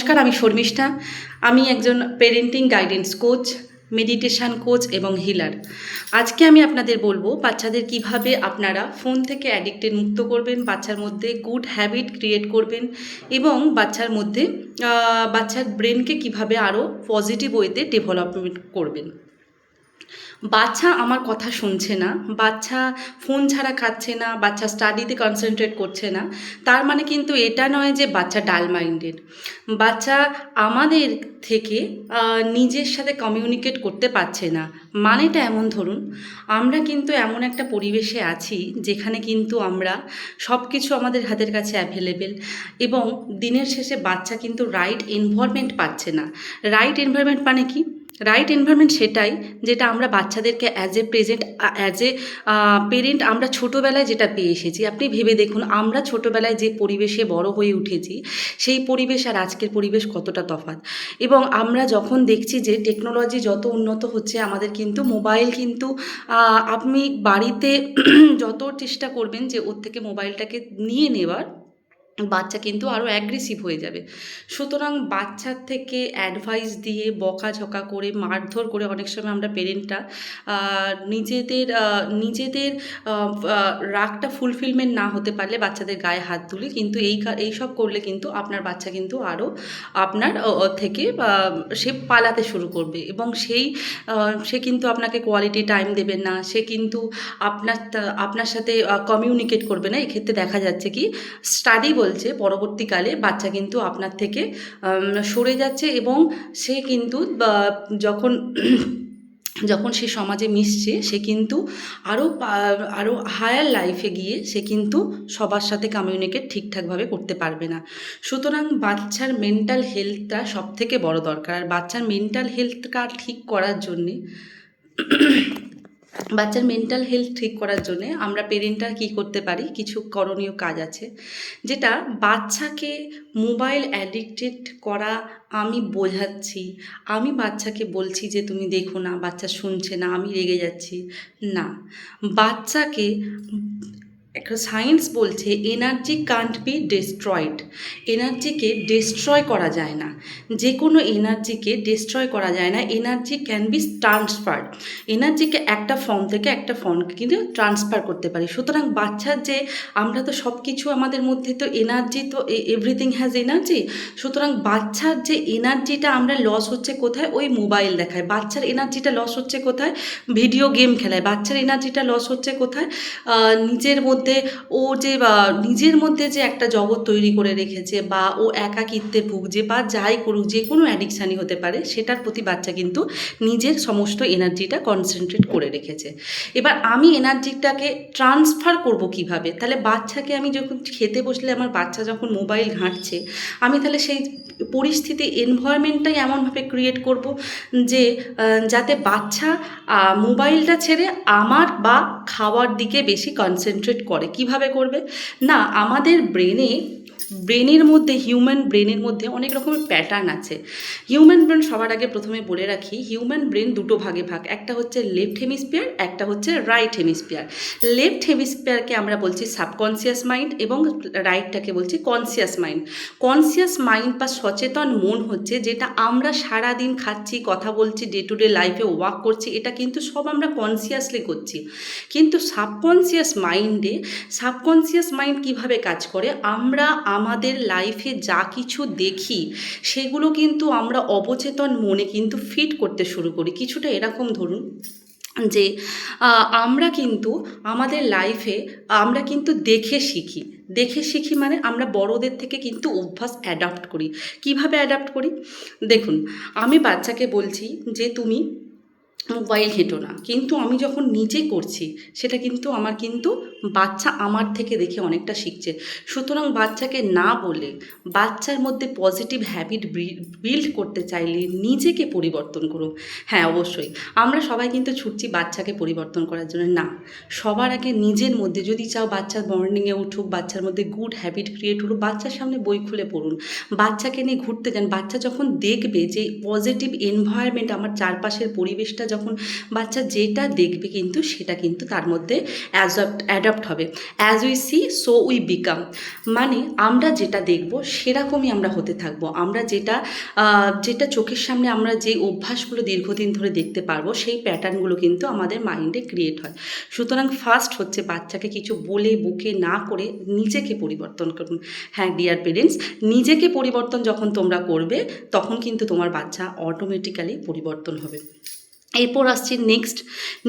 নমস্কার, আমি শর্মিষ্ঠা। আমি একজন parenting guidance coach, meditation coach এবং হিলার। আজকে আমি আপনাদের বলবো বাচ্চাদের কিভাবে আপনারা ফোন থেকে অ্যাডিক্টেড মুক্ত করবেন, বাচ্চার মধ্যে গুড হ্যাবিট ক্রিয়েট করবেন এবং বাচ্চার ব্রেনকে কিভাবে আরও পজিটিভ ওয়েতে ডেভেলপমেন্ট করবেন। বাচ্চা আমার কথা শুনছে না, বাচ্চা ফোন ছাড়া খাচ্ছে না, বাচ্চা স্টাডিতে কনসেন্ট্রেট করছে না, তার মানে কিন্তু এটা নয় যে বাচ্চা ডাল মাইন্ডেড। বাচ্চা আমাদের থেকে নিজের সাথে কমিউনিকেট করতে পারছে না। মানেটা এমন, ধরুন আমরা কিন্তু এমন একটা পরিবেশে আছি যেখানে কিন্তু আমরা সব কিছু আমাদের হাতের কাছে অ্যাভেলেবেল, এবং দিনের শেষে বাচ্চা কিন্তু রাইট এনভায়রনমেন্ট পাচ্ছে না। রাইট এনভায়রনমেন্ট মানে কি? রাইট এনভায়রনমেন্ট সেটাই যেটা আমরা বাচ্চাদেরকে অ্যাজ এ পেরেন্ট আমরা ছোটোবেলায় যেটা পেয়ে এসেছি। আপনি ভেবে দেখুন, আমরা ছোটোবেলায় যে পরিবেশে বড় হয়ে উঠেছি সেই পরিবেশ আর আজকের পরিবেশ কতটা তফাৎ। এবং আমরা যখন দেখছি যে টেকনোলজি যত উন্নত হচ্ছে, আমাদের কিন্তু মোবাইল কিন্তু আপনি বাড়িতে যত চেষ্টা করবেন যে ওর থেকে মোবাইলটাকে নিয়ে নেওয়ার, বাচ্চা কিন্তু আরও অ্যাগ্রেসিভ হয়ে যাবে। সুতরাং বাচ্চার থেকে অ্যাডভাইস দিয়ে বকাঝকা করে মারধর করে অনেক সময় আমরা পেরেন্টরা নিজেদের রাগটা ফুলফিলমেন্ট না হতে পারলে বাচ্চাদের গায়ে হাত তুলি, কিন্তু এইসব করলে কিন্তু আপনার বাচ্চা কিন্তু আরও আপনার থেকে সে পালাতে শুরু করবে, এবং সে কিন্তু আপনাকে কোয়ালিটি টাইম দেবে না, সে কিন্তু আপনার সাথে কমিউনিকেট করবে না। এক্ষেত্রে দেখা যাচ্ছে কি, স্টাডি বলছে পরবর্তীকালে বাচ্চা কিন্তু আপনার থেকে সরে যাচ্ছে, এবং সে কিন্তু যখন সে সমাজে মিশছে সে কিন্তু আরও হায়ার লাইফে গিয়ে সে কিন্তু সবার সাথে কমিউনিকেট ঠিকঠাকভাবে করতে পারবে না। সুতরাং বাচ্চার মেন্টাল হেলথটা সবথেকে বড় দরকার। আর বাচ্চার মেন্টাল হেলথটা ঠিক করার জন্যে আমরা পেরেন্টরা কী করতে পারি, কিছু করণীয় কাজ আছে। যেটা বাচ্চাকে মোবাইল অ্যাডিক্টেড করা আমি বোঝাচ্ছি, আমি বাচ্চাকে বলছি যে তুমি দেখো না, বাচ্চা শুনছে না, আমি রেগে যাচ্ছি না। বাচ্চাকে একটা সায়েন্স বলছে এনার্জি কান্ট বি ডিস্ট্রয়েড। এনার্জিকে ডিস্ট্রয় করা যায় না, যে কোনো এনার্জিকে ডিস্ট্রয় করা যায় না। Energy can be transfer. এনার্জিকে একটা ফর্ম থেকে একটা ফর্মকে কিন্তু ট্রান্সফার করতে পারি। সুতরাং বাচ্চার যে আমরা তো সব কিছু আমাদের মধ্যে তো এনার্জি, তো এভরিথিং হ্যাজ এনার্জি। সুতরাং বাচ্চার যে এনার্জিটা আমরা লস হচ্ছে কোথায়? ওই মোবাইল দেখায়। বাচ্চার এনার্জিটা লস হচ্ছে কোথায়? ভিডিও গেম খেলায়। বাচ্চার এনার্জিটা লস হচ্ছে কোথায়? নিজের মধ্যে যে একটা জগৎ তৈরি করে রেখেছে, বা ও একাকিত্বে ভুগছে, বা যাই করুক, যে কোনো অ্যাডিকশানই হতে পারে, সেটার প্রতি বাচ্চা কিন্তু নিজের সমস্ত এনার্জিটা কনসেন্ট্রেট করে রেখেছে। এবার আমি এনার্জিটাকে ট্রান্সফার করব কিভাবে? তাহলে বাচ্চাকে আমি যখন খেতে বসলে আমার বাচ্চা যখন মোবাইল ঘাঁটছে, আমি তাহলে সেই পরিস্থিতি এনভায়রনমেন্টটাই এমনভাবে ক্রিয়েট করব যে যাতে বাচ্চা মোবাইলটা ছেড়ে আমার বা খাওয়ার দিকে বেশি কনসেন্ট্রেট করে। কিভাবে করবে? না, আমাদের হিউম্যান ব্রেনের মধ্যে অনেক রকমের প্যাটার্ন আছে। হিউম্যান ব্রেন, সবার আগে প্রথমে বলে রাখি, হিউম্যান ব্রেন দুটো ভাগে ভাগ। একটা হচ্ছে লেফট হেমিস্ফিয়ার, একটা হচ্ছে রাইট হেমিস্ফিয়ার। লেফট হেমিস্ফিয়ারকে আমরা বলছি সাবকনসিয়াস মাইন্ড, এবং রাইটটাকে বলছি কনসিয়াস মাইন্ড। কনসিয়াস মাইন্ড বা সচেতন মন হচ্ছে যেটা আমরা সারাদিন খাচ্ছি, কথা বলছি, ডে টু ডে লাইফে ওয়ার্ক করছি, এটা কিন্তু সব আমরা কনসিয়াসলি করছি। কিন্তু সাবকনসিয়াস মাইন্ড কিভাবে কাজ করে? আমরা আমাদের লাইফে যা কিছু দেখি সেগুলো কিন্তু আমরা অবচেতন মনে কিন্তু ফিট করতে শুরু করি। কিছুটা এরকম ধরুন যে আমরা কিন্তু আমাদের লাইফে আমরা কিন্তু দেখে শিখি মানে আমরা বড়দের থেকে কিন্তু অভ্যাস অ্যাডাপ্ট করি। কিভাবে অ্যাডাপ্ট করি? দেখুন, আমি বাচ্চাকে বলছি যে তুমি মোবাইল ঘেঁটো না, কিন্তু আমি যখন নিজে করছি সেটা কিন্তু বাচ্চা আমার থেকে দেখে অনেকটা শিখছে। সুতরাং বাচ্চাকে না বলে, বাচ্চার মধ্যে পজিটিভ হ্যাবিট বিল্ড করতে চাইলে নিজেকে পরিবর্তন করুন। হ্যাঁ, অবশ্যই আমরা সবাই কিন্তু ছুটছি বাচ্চাকে পরিবর্তন করার জন্য। না, সবার আগে নিজের মধ্যে যদি চাও বাচ্চা মর্নিংয়ে উঠুক, বাচ্চার মধ্যে গুড হ্যাবিট ক্রিয়েট হলো, বাচ্চার সামনে বই খুলে পড়ুন, বাচ্চাকে নিয়ে ঘুরতে যান। বাচ্চা যখন দেখবে যে পজিটিভ এনভায়রনমেন্ট, আমার চারপাশের পরিবেশটা, যখন বাচ্চা যেটা দেখবে কিন্তু সেটা কিন্তু তার মধ্যে অ্যাডাপ্ট অ্যাডাপ্ট হবে। As we see so we become, মানে আমরা যেটা দেখব সেরকমই আমরা হতে থাকবো। আমরা যেটা চোখের সামনে আমরা যে অভ্যাসগুলো দীর্ঘদিন ধরে দেখতে পারবো সেই প্যাটার্নগুলো কিন্তু আমাদের মাইন্ডে ক্রিয়েট হয়। সুতরাং ফার্স্ট হচ্ছে বাচ্চাকে কিছু বলে বকে না করে নিজেকে পরিবর্তন করুন। হ্যাঁ ডিয়ার পেরেন্টস, নিজেকে পরিবর্তন যখন তোমরা করবে তখন কিন্তু তোমার বাচ্চা অটোমেটিক্যালি পরিবর্তন হবে। এরপর আসছে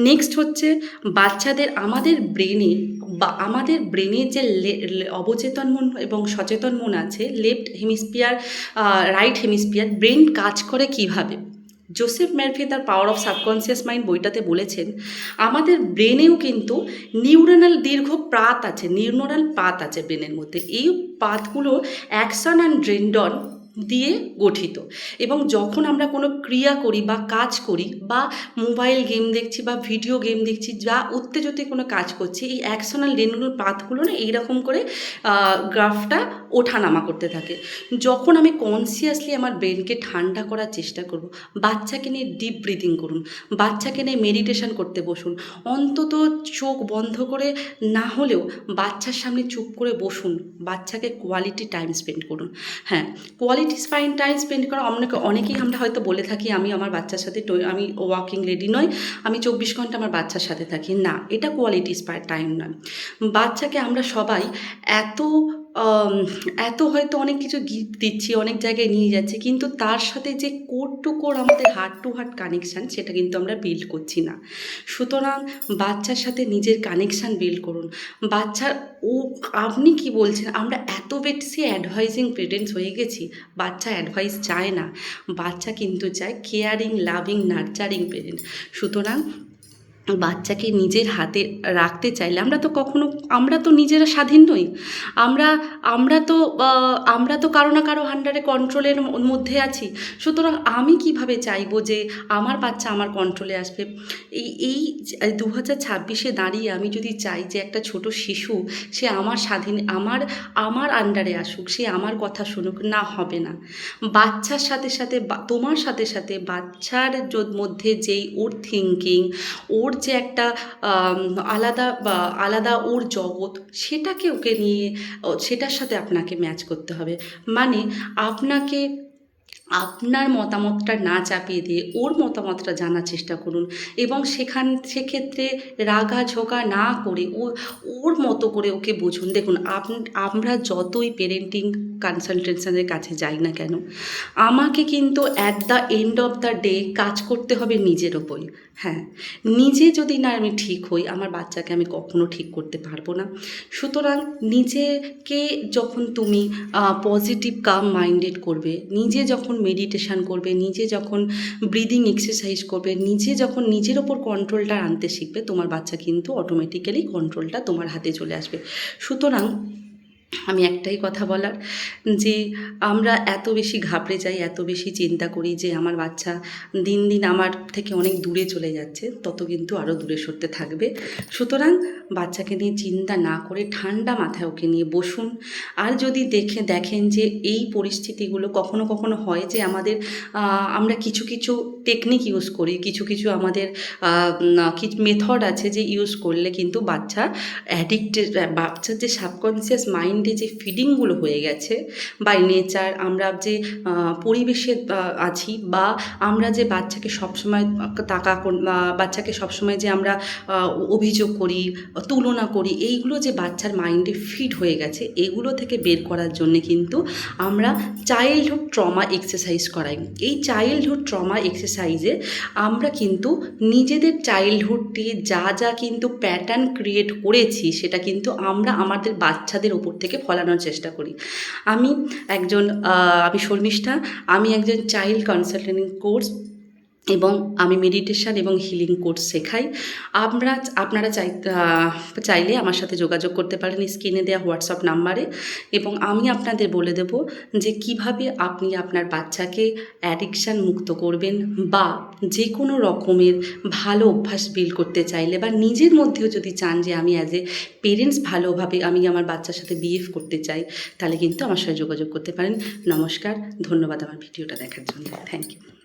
নেক্সট হচ্ছে বাচ্চাদের আমাদের ব্রেনে যে অবচেতন মন এবং সচেতন মন আছে, left hemisphere right hemisphere, brain কাজ করে কিভাবে। জোসেফ ম্যারফি তার পাওয়ার অফ সাবকনসিয়াস মাইন্ড বইটাতে বলেছেন আমাদের ব্রেনেও কিন্তু নিউরনাল নিউরনাল পাথ আছে ব্রেনের মধ্যে। এই পাথগুলো অ্যাকশন অ্যান্ড ড্রেন্ডন দিয়ে গঠিত, এবং যখন আমরা কোনো ক্রিয়া করি বা কাজ করি বা মোবাইল গেম দেখছি বা ভিডিও গেম দেখছি, যা উত্তেজিত কোনো কাজ করছি, এই অ্যাকশনাল ড্রেন্ডন পাথগুলো না এইরকম করে গ্রাফটা ওঠানামা করতে থাকে। যখন আমি কনসিয়াসলি আমার ব্রেনকে ঠান্ডা করার চেষ্টা করব, বাচ্চাকে নিয়ে ডিপ ব্রিদিং করুন, বাচ্চাকে নিয়ে মেডিটেশন করতে বসুন, অন্তত চোখ বন্ধ করে না হলেও বাচ্চার সামনে চুপ করে বসুন, বাচ্চাকে কোয়ালিটি টাইম স্পেন্ড করুন। হ্যাঁ, কোয়ালিটি টাইম স্পেন্ড করা অনেকেই আমরা হয়তো বলে থাকি আমি আমার বাচ্চার সাথে আমি ওয়ার্কিং লেডি নই, আমি 24 ঘন্টা আমার বাচ্চার সাথে থাকি। না, এটা কোয়ালিটি টাইম নয়। বাচ্চাকে আমরা সবাই এত এত হয়তো অনেক কিছু গিফট দিচ্ছি, অনেক জায়গায় নিয়ে যাচ্ছি, কিন্তু তার সাথে যে কোর টু কোর আমাদের হার্ট টু হার্ট কানেকশান, সেটা কিন্তু আমরা বিল্ড করছি না। সুতরাং বাচ্চার সাথে নিজের কানেকশান বিল্ড করুন। আপনি কি বলছেন, আমরা এত বেশি অ্যাডভাইজিং পেরেন্টস হয়ে গেছি, বাচ্চা অ্যাডভাইস চায় না, বাচ্চা কিন্তু চায় কেয়ারিং, লাভিং, নার্চারিং পেরেন্ট। সুতরাং বাচ্চাকে নিজের হাতে রাখতে চাইলে আমরা তো নিজেরা স্বাধীন নই। আমরা তো কারো না কারো আন্ডারে কন্ট্রোলের মধ্যে আছি। সুতরাং আমি কিভাবে চাইবো যে আমার বাচ্চা আমার কন্ট্রোলে আসবে? এই 2026-এ দাঁড়িয়ে আমি যদি চাই যে একটা ছোট শিশু সে আমার আন্ডারে আসুক, সে আমার কথা শুনুক, না, হবে না। বাচ্চার সাথে সাথে তোমার সাথে সাথে বাচ্চার মধ্যে যেই ওর থিঙ্কিং, ওর যে একটা আলাদা ওর জগৎ, সেটাকে ওকে নিয়ে সেটার সাথে আপনাকে ম্যাচ করতে হবে। মানে আপনাকে আপনার মতামতটা না চাপিয়ে দিয়ে ওর মতামতটা জানার চেষ্টা করুন, এবং সেক্ষেত্রে রাগাঝোগা না করে ওর মতো করে ওকে বুঝুন। দেখুন, আমরা যতই পেরেন্টিং কনসালটেশনের কাছে যাই না কেন, আমাকে কিন্তু at the end of the day কাজ করতে হবে নিজের ওপরই। হ্যাঁ, নিজে যদি না আমি ঠিক হই, আমার বাচ্চাকে আমি কখনো ঠিক করতে পারবো না। সুতরাং নিজেকে যখন তুমি পজিটিভ কাম মাইন্ডেড করবে, নিজে যখন মেডিটেশান করবে, নিজে যখন ব্রিদিং এক্সারসাইজ করবে, নিজে যখন নিজের ওপর কন্ট্রোলটা আনতে শিখবে, তোমার বাচ্চা কিন্তু অটোমেটিক্যালি কন্ট্রোলটা তোমার হাতে চলে আসবে। সুতরাং আমি একটাই কথা বলার, যে আমরা এত বেশি ঘাবড়ে যাই, এত বেশি চিন্তা করি যে আমার বাচ্চা দিন দিন আমার থেকে অনেক দূরে চলে যাচ্ছে, তত কিন্তু আরও দূরে সরতে থাকবে। সুতরাং বাচ্চাকে নিয়ে চিন্তা না করে ঠান্ডা মাথায় ওকে নিয়ে বসুন। আর যদি দেখেন যে এই পরিস্থিতিগুলো কখনো কখনো হয় যে আমরা কিছু টেকনিক ইউজ করি, কিছু আমাদের মেথড আছে যে ইউজ করলে কিন্তু বাচ্চার যে সাবকনসিয়াস মাইন্ডে যে ফিডিংগুলো হয়ে গেছে বাই নেচার, আমরা যে পরিবেশে আছি, বা আমরা যে বাচ্চাকে সবসময় যে আমরা অভিযোগ করি, তুলনা করি, এইগুলো যে বাচ্চার মাইন্ডে ফিড হয়ে গেছে, এগুলো থেকে বের করার জন্যে কিন্তু আমরা চাইল্ডহুড ট্রমা এক্সারসাইজ করাই। এই চাইল্ডহুড ট্রমা এক্সারসাইজে আমরা কিন্তু নিজেদের চাইল্ডহুডে যা কিন্তু প্যাটার্ন ক্রিয়েট করেছি, সেটা কিন্তু আমরা আমাদের বাচ্চাদের ওপর থেকে ফলানোর চেষ্টা করি। আমি শর্মিষ্ঠা, আমি একজন চাইল্ড কাউন্সেলিং কোর্স এবং আমি মেডিটেশান এবং হিলিং কোর্স শেখাই। আপনারা চাইলে আমার সাথে যোগাযোগ করতে পারেন স্ক্রিনে দেওয়া হোয়াটসঅ্যাপ নাম্বারে, এবং আমি আপনাদের বলে দেব যে কিভাবে আপনি আপনার বাচ্চাকে অ্যাডিকশান মুক্ত করবেন, বা যে কোনো রকমের ভালো অভ্যাস বিল্ড করতে চাইলে, বা নিজের মধ্যেও যদি চান যে আমি অ্যাজ এ পেরেন্টস ভালোভাবে আমি আমার বাচ্চার সাথে বিহেভ করতে চাই, তাহলে কিন্তু আমার সাথে যোগাযোগ করতে পারেন। নমস্কার, ধন্যবাদ আমার ভিডিওটা দেখার জন্য। Thank you.